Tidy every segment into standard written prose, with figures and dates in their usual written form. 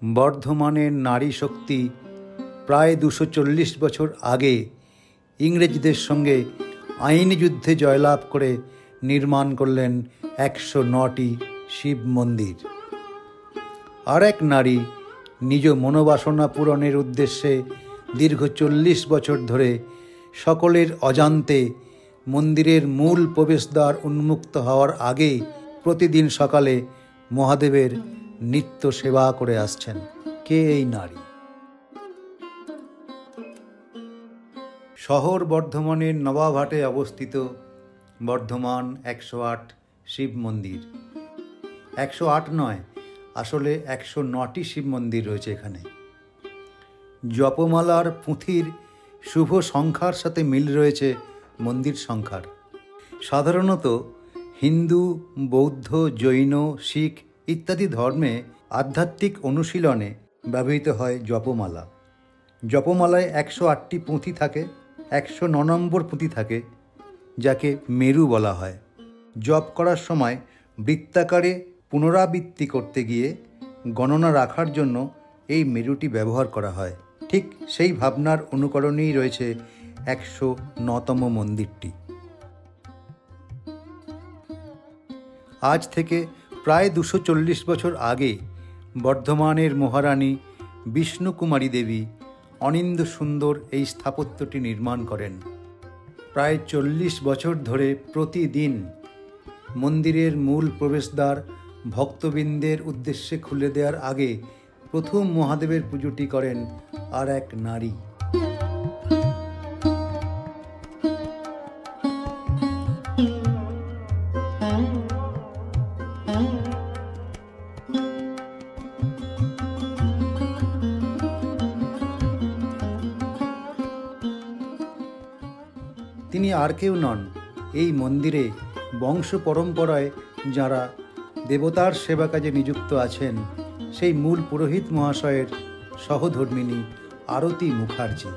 বর্ধমানের নারী শক্তি প্রায় 240 বছর আগে ইংরেজদের সঙ্গে আইনি যুদ্ধে জয়লাভ করে নির্মাণ করলেন 109টি শিব মন্দির। আর এক নারী নিজ মনোবাসনা পূরণের উদ্দেশ্যে দীর্ঘ 40 বছর ধরে সকলের অজান্তে মন্দিরের মূল প্রবেশদ্বার উন্মুক্ত হওয়ার আগে প্রতিদিন সকালে মহাদেবের নিত্য সেবা করে আসছেন। কে এই নারী? শহর বর্ধমানের নবাবহাটে অবস্থিত বর্ধমান 108 শিব মন্দির। 108 নয়, আসলে 109টি শিব মন্দির রয়েছে এখানে। জপমালার পুঁথির শুভ সংখ্যার সাথে মিল রয়েছে মন্দির সংখ্যার। সাধারণত হিন্দু, বৌদ্ধ, জৈন, শিখ ইত্যাদি ধর্মে আধ্যাত্মিক অনুশীলনে ব্যবহৃত হয় জপমালা। জপমালায় 108টি পুঁথি থাকে। 109 নম্বর পুঁথি থাকে, যাকে মেরু বলা হয়। জপ করার সময় বৃত্তাকারে পুনরাবৃত্তি করতে গিয়ে গণনা রাখার জন্য এই মেরুটি ব্যবহার করা হয়। ঠিক সেই ভাবনার অনুকরণেই রয়েছে 109তম মন্দিরটি। আজ থেকে প্রায় 240 বছর আগে বর্ধমানের মহারানী বিষ্ণুকুমারী দেবী অনিন্দ সুন্দর এই স্থাপত্যটি নির্মাণ করেন। প্রায় 40 বছর ধরে প্রতিদিন মন্দিরের মূল প্রবেশদ্বার ভক্তবৃন্দের উদ্দেশ্যে খুলে দেওয়ার আগে প্রথম মহাদেবের পুজোটি করেন আর এক নারী। তিনি আর কেউ নন, এই মন্দিরে বংশ পরম্পরায় যারা দেবতার সেবা কাজে নিযুক্ত আছেন সেই মূল পুরোহিত মহাশয়ের সহধর্মিণী আরতি মুখার্জি।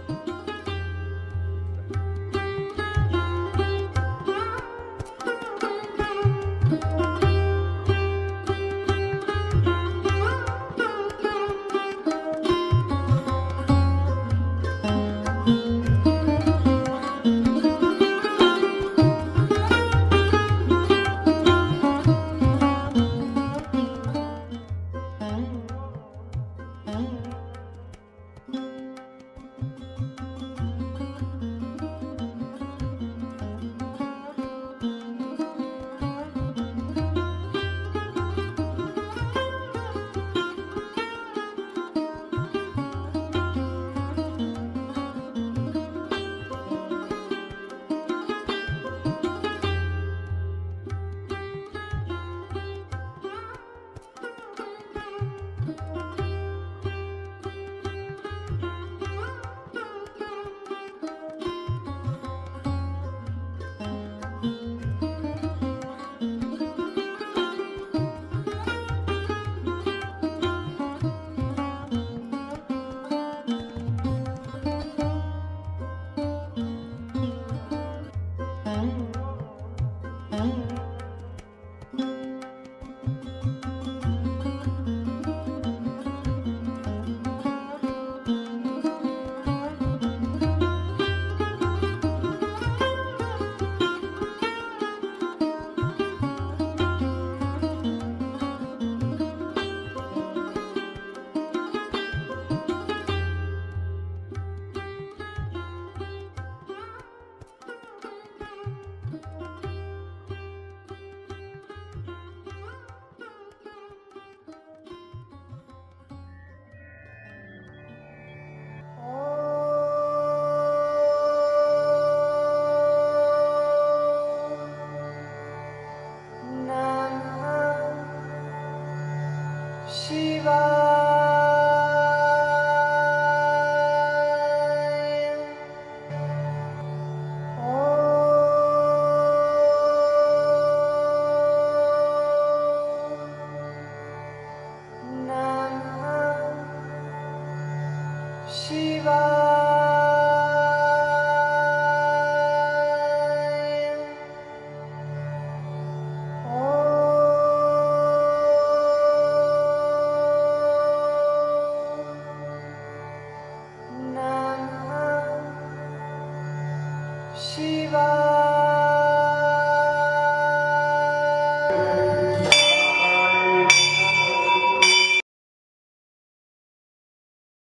বা